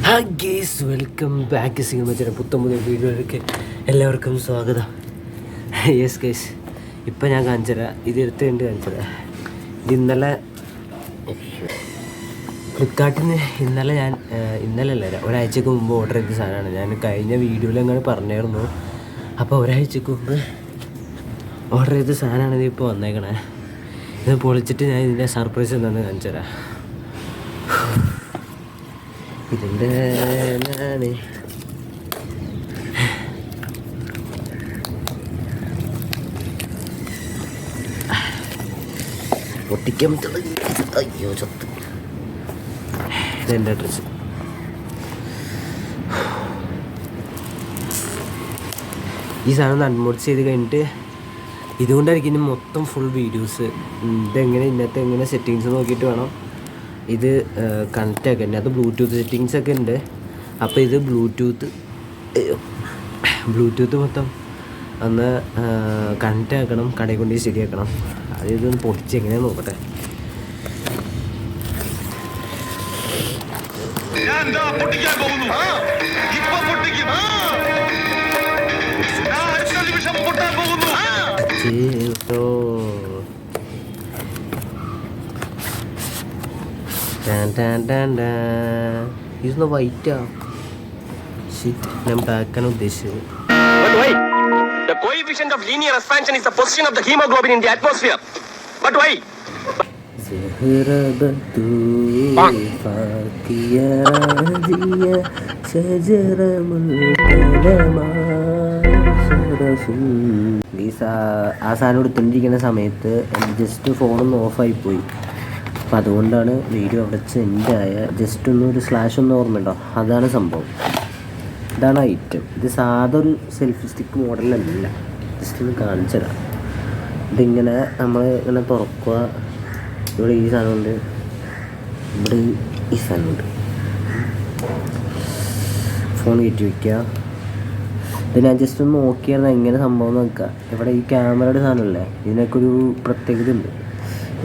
Hi guys, welcome back cinema പുത്തമ്പുതിയ വീഡിയോയിലേക്ക് എല്ലാവർക്കും സ്വാഗതം. യെസ് ഗൈസ്, ഇപ്പം ഞാൻ കാണിച്ചുതരാം. ഇത് എടുത്തുകൊണ്ട് കാണിച്ചുതരാം. ഇത് ഇന്നലെ ഫ്ലിപ്കാർട്ടിൽ നിന്ന് ഇന്നലെ അല്ല ഒരാഴ്ചക്ക് മുമ്പ് ഓർഡർ ചെയ്ത സാധനമാണ്. ഞാൻ കഴിഞ്ഞ വീഡിയോയിൽ അങ്ങനെ പറഞ്ഞായിരുന്നു. അപ്പോൾ ഒരാഴ്ചക്ക് മുമ്പ് ഓർഡർ ചെയ്ത സാധനമാണ് ഇത് ഇപ്പോൾ വന്നേക്കണേ. ഇത് പൊളിച്ചിട്ട് ഞാൻ ഇതിൻ്റെ സർപ്രൈസ് എന്താണെന്ന് കാണിച്ചുതരാം. ഇതിൻ്റെ ഞാൻ പൊട്ടിക്കാൻ തുടങ്ങി. അയ്യോ ചത്ത്. ഇതെൻ്റെ ഡ്രസ്സ്. ഈ സാധനം അൺബോക്സ് ചെയ്ത് കഴിഞ്ഞിട്ട് ഇതുകൊണ്ടായിരിക്കും ഇനി മൊത്തം ഫുൾ വീഡിയോസ്. ഇന്നത്തെ എങ്ങനെ സെറ്റിങ്സ് നോക്കിയിട്ട് വേണം ഇത് കണക്റ്റ് ആക്കാൻ. അത് ബ്ലൂടൂത്ത് സെറ്റിങ്സ് ഒക്കെ ഉണ്ട്. അപ്പോൾ ഇത് ബ്ലൂടൂത്ത് മൊത്തം ഒന്ന് കണക്റ്റ് ആക്കണം, കടയിൽ കൊണ്ട് ശരിയാക്കണം. അത് ഇതൊന്ന് പൊടിച്ച് എങ്ങനെയാന്ന് നോക്കട്ടെ. ഇതൊന്ന് വൈറ്റാ. ഞാൻ ബാക്കാണ് ഉദ്ദേശിച്ചത്. The coefficient of linear expansion is the position of the hemoglobin in the atmosphere. But why? ആ സാധനം എടുത്തുകൊണ്ടിരിക്കുന്ന സമയത്ത് ജസ്റ്റ് ഫോണൊന്ന് ഓഫായിപ്പോയി. അപ്പം അതുകൊണ്ടാണ് വീഡിയോ അവിടെ സെൻഡ് ആയ. ജസ്റ്റ് ഒരു സ്ലാഷ് ഒന്ന് ഓർമ്മയുണ്ടോ? അതാണ് സംഭവം. ഇതാണ് ഐറ്റം. ഇത് സാധാ ഒരു സെൽഫി സ്റ്റിക്ക് മോഡലല്ല. ജസ്റ്റ് ഒന്ന് കാണിച്ചു തരാം. ഇതിങ്ങനെ നമ്മൾ ഇങ്ങനെ തുറക്കുക. ഇവിടെ ഈ സാധനമുണ്ട്, ഇവിടെ ഈ സാധനമുണ്ട്. ഫോൺ കയറ്റി വയ്ക്കുക. ഇത് ഞാൻ ജസ്റ്റ് ഒന്ന് നോക്കിയായിരുന്നു എങ്ങനെ സംഭവം നോക്കുക. ഇവിടെ ഈ ക്യാമറയുടെ സാധനമല്ലേ, ഇതിനൊക്കെ ഒരു പ്രത്യേകത ഉണ്ട്.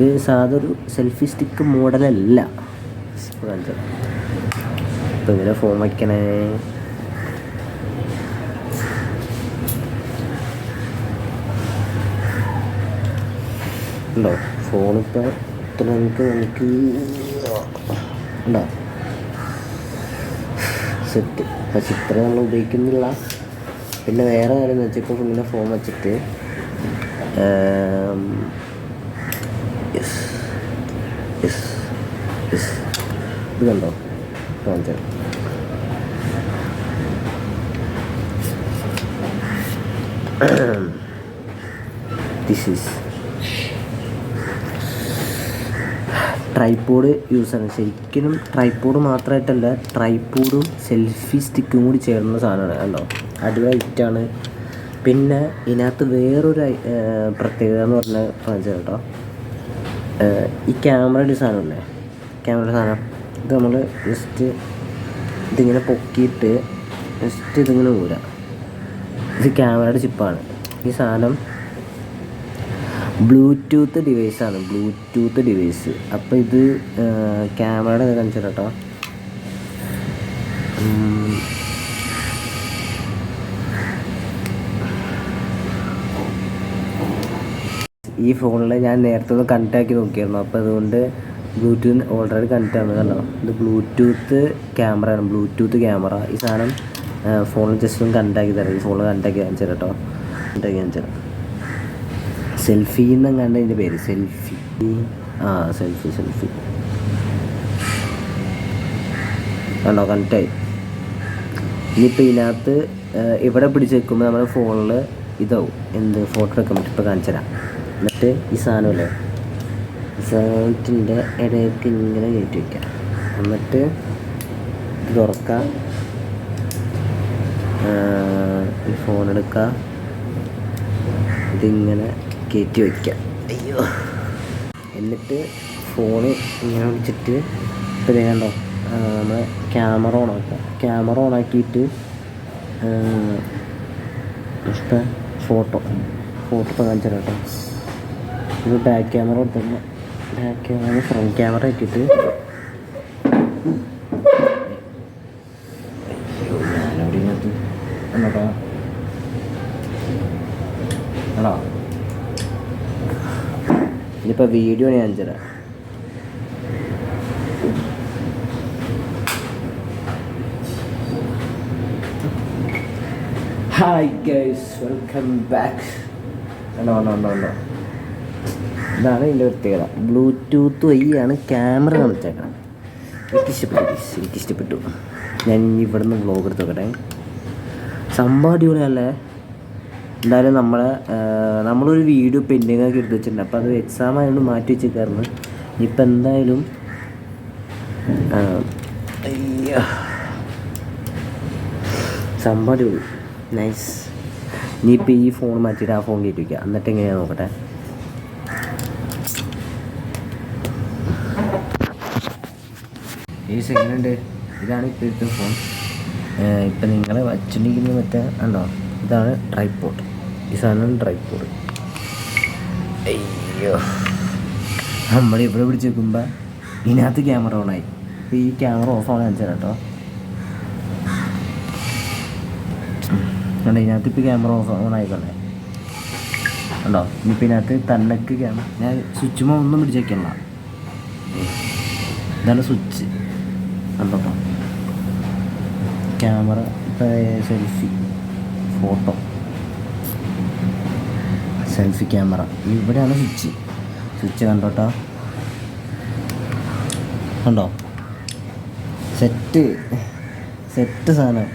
ഇത് സാധാ ഒരു സെൽഫി സ്റ്റിക്ക് മോഡലല്ല. കാണിച്ചു തരാം. ഇപ്പം ഇങ്ങനെ ഫോൺ വയ്ക്കണേ. ഉണ്ടോ ഫോണിപ്പോൾ ഇത്ര നമുക്ക് ഉണ്ടോ സെറ്റ്. പക്ഷെ ഇത്ര നമ്മൾ ഉപയോഗിക്കുന്നില്ല. പിന്നെ വേറെ കാര്യം എന്ന് വെച്ചാൽ ഇപ്പോൾ ഇങ്ങനെ ഫോൺ വെച്ചിട്ട് ഇത് കണ്ടോ കാണിച്ചാൽ ദിസ് ഈസ് ട്രൈപോഡ് യൂസാണ്. ശരിക്കും ട്രൈപോഡ് മാത്രമായിട്ടല്ല, ട്രൈപോഡും സെൽഫി സ്റ്റിക്കും കൂടി ചേർന്ന സാധനമാണ്. കണ്ടോ, അടിപൊളിയായിട്ടാണ്. പിന്നെ ഇതിനകത്ത് വേറൊരു പ്രത്യേകത എന്ന് പറഞ്ഞാൽ കേട്ടോ, ഈ ക്യാമറയുടെ സാധനമല്ലേ, ക്യാമറയുടെ സാധനം ഇത് നമ്മൾ ജസ്റ്റ് ഇതിങ്ങനെ പൊക്കിയിട്ട് ജസ്റ്റ് ഇതിങ്ങനെ ഊരാം. ഇത് ക്യാമറയുടെ ചിപ്പാണ്. ഈ സാധനം ബ്ലൂടൂത്ത് ഡിവൈസാണ്. Bluetooth device. അപ്പോൾ ഇത് ക്യാമറയുടെ ഇത് കാണിച്ചു കേട്ടോ. ഈ ഫോണിൽ ഞാൻ നേരത്തെ ഒന്ന് കണക്റ്റ് ആക്കി നോക്കിയായിരുന്നു. അപ്പോൾ അതുകൊണ്ട് ബ്ലൂടൂത്ത് ഓൾറെഡി കണക്റ്റ് ആണ്. കണ്ടോ, ഇത് ബ്ലൂടൂത്ത് ക്യാമറയാണ്. Bluetooth camera. ഈ സാധനം ഫോണിൽ ജസ്റ്റ് ഒന്ന് കണക്റ്റ് ആക്കി തരാം. ഈ ഫോണിൽ കണക്റ്റ് ആക്കി കാണിച്ചു കേട്ടോ. കണക്റ്റ് ആക്കി കാണിച്ചു തരാം. സെൽഫി എന്നങ്ങാണ്ട് അതിൻ്റെ പേര്. സെൽഫി കണ്ടോ, കണക്റ്റായി. ഇനിയിപ്പോൾ ഇതിനകത്ത് ഇവിടെ പിടിച്ച് വെക്കുമ്പോൾ നമ്മുടെ ഫോണിൽ ഇതാവും എന്ത് ഫോട്ടോ എടുക്കാൻ പറ്റും. ഇപ്പോൾ കാണിച്ചു തരാം. എന്നിട്ട് ഈ സാധനമല്ലേ, ഈ സാധനത്തിൻ്റെ ഇടയ്ക്ക് ഇങ്ങനെ കയറ്റി വയ്ക്കാം. എന്നിട്ട് ഇത് തുറക്കുക, ഈ ഫോൺ എടുക്കുക, ഇതിങ്ങനെ കയറ്റി വയ്ക്കുക. അയ്യോ. എന്നിട്ട് ഫോണ് ഇങ്ങനെ വിളിച്ചിട്ട് ഇപ്പോൾ ചെയ്യണ്ടോ, നമ്മൾ ക്യാമറ ഓണാക്കുക. ക്യാമറ ഓണാക്കിയിട്ട് ഇഷ്ടം ഫോട്ടോ ഇപ്പോൾ കാണിച്ചു തരാം കേട്ടോ. ഇത് ബാക്ക് ക്യാമറ കൊടുത്തിട്ട് ബാക്ക് ക്യാമറ ഫ്രണ്ട് ക്യാമറ ആക്കിയിട്ട് ഇപ്പോൾ വീഡിയോ ഞാൻ തരാം. Hi guys, welcome back. ഉണ്ടോ ഇതാണ് ഇതിൻ്റെ പ്രത്യേകത. ബ്ലൂടൂത്ത് വഴിയാണ് ക്യാമറ കാണിച്ചേക്കണം. എനിക്കിഷ്ടപ്പെട്ടു. ഞാൻ ഇവിടെ നിന്ന് വ്ളോഗ് എടുത്ത് നോക്കട്ടെ. സംഭവം അടിപൊളിയല്ലേ? എന്തായാലും നമ്മളൊരു വീഡിയോ പെൻഡിങ് ആക്കി എടുത്ത് വെച്ചിട്ടുണ്ട്. അപ്പോൾ അത് എക്സാം ആയതുകൊണ്ട് മാറ്റി വെച്ചേക്കായിരുന്നു. ഇപ്പം എന്തായാലും സംഭവം അടിപൊളി, നൈസ്. ഇനിയിപ്പോൾ ഈ ഫോൺ മാറ്റിയിട്ട് ആ ഫോൺ കയറ്റി വയ്ക്കുക. എന്നിട്ട് എങ്ങനെയാണ് നോക്കട്ടെ. ഈ സെക്കൻഡ് ഇതാണ് ഇപ്പോഴത്തെ ഫോൺ. ഇപ്പം നിങ്ങൾ വച്ചിരിക്കുന്നത് മറ്റേ ഉണ്ടോ, ഇതാണ് ട്രൈപോഡ്. ഈ സാധനം ട്രൈപോഡ്. അയ്യോ, നമ്മളിവിടെ പിടിച്ച് വെക്കുമ്പോൾ ഇതിനകത്ത് ക്യാമറ ഓണായി. ഇപ്പോൾ ഈ ക്യാമറ ഓഫ് ആവാൻ കാണിച്ചാൽ കേട്ടോ. കണ്ടോ, ഇതിനകത്ത് ഇപ്പോൾ ക്യാമറ ഓൺ ആയിക്കോട്ടെ. ഉണ്ടോ, ഇനിയിപ്പോൾ ഇതിനകത്ത് തന്നക്ക് ക്യാമറ ഞാൻ സ്വിച്ചുമ്പോൾ ഒന്നും പിടിച്ച് വയ്ക്കണ്ട. ഇതാണ് സ്വിച്ച്. കണ്ടോ ക്യാമറ, ഇപ്പോൾ സെൽഫി ഫോട്ടോ, സെൽഫി ക്യാമറ. ഇവിടെയാണ് സ്വിച്ച് കണ്ടോട്ടോ. കണ്ടോ, സെറ്റ് സാധനം.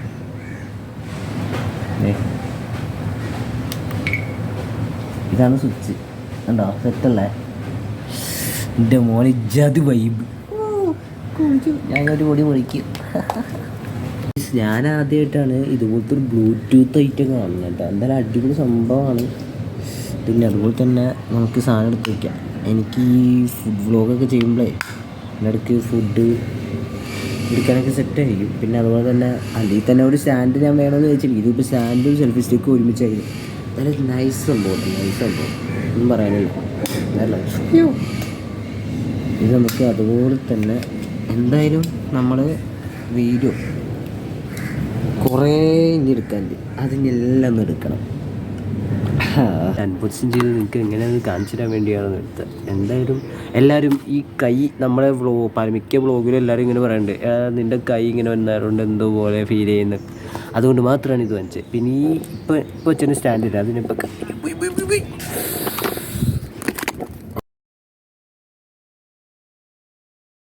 ഇതാണ് സ്വിച്ച്. കണ്ടോ, സെറ്റല്ലേ? എൻ്റെ മോനെ ഇജാതി വൈബ്. ഞാനൊരു പൊടി പൊളിക്കും. ഞാൻ ആദ്യമായിട്ടാണ് ഇതുപോലത്തെ ഒരു ബ്ലൂടൂത്ത് ഐറ്റം കാണുന്നത് കേട്ടോ. എന്തായാലും അടിപൊളി സംഭവമാണ്. പിന്നെ അതുപോലെ തന്നെ നമുക്ക് സാധനം എടുത്ത് വയ്ക്കാം. എനിക്ക് ഈ ഫുഡ് വ്ളോഗൊക്കെ ചെയ്യുമ്പോഴേ ഇടയ്ക്ക് ഫുഡ് എടുക്കാനൊക്കെ സെറ്റായിരിക്കും. പിന്നെ അതുപോലെ തന്നെ അല്ലെങ്കിൽ തന്നെ ഒരു സ്റ്റാൻഡ് ഞാൻ വേണമെന്ന് ചോദിച്ചില്ല. ഇതിപ്പോൾ സ്റ്റാൻഡും സെൽഫി സ്റ്റിക്കും ഒരുമിച്ചായിരുന്നു. നല്ല നൈസ് സംഭവം ഒന്നും പറയാനില്ല. നല്ല ഇത് നമുക്ക് അതുപോലെ തന്നെ എന്തായാലും നമ്മൾ വീഡിയോ കുറേ ഇനി എടുക്കാനുണ്ട്. അതിനെല്ലാം എടുക്കണം. അൺബോക്സിങ് ചെയ്ത് നിങ്ങൾക്ക് എങ്ങനെയാണ് കാണിച്ചു തരാൻ വേണ്ടിയാണ് എടുത്തത്. എന്തായാലും എല്ലാവരും ഈ കൈ നമ്മളെ മിക്ക വ്ളോഗിലും എല്ലാവരും ഇങ്ങനെ പറയുന്നുണ്ട്, നിൻ്റെ കൈ ഇങ്ങനെ വന്നാറുണ്ട് എന്തോ പോലെ ഫീൽ ചെയ്യുന്നത്. അതുകൊണ്ട് മാത്രമാണ് ഇത് വാങ്ങിച്ചത്. പിന്നെ ഈ ഇപ്പോൾ വെച്ചൊരു സ്റ്റാൻഡില്ല, അതിനിപ്പോൾ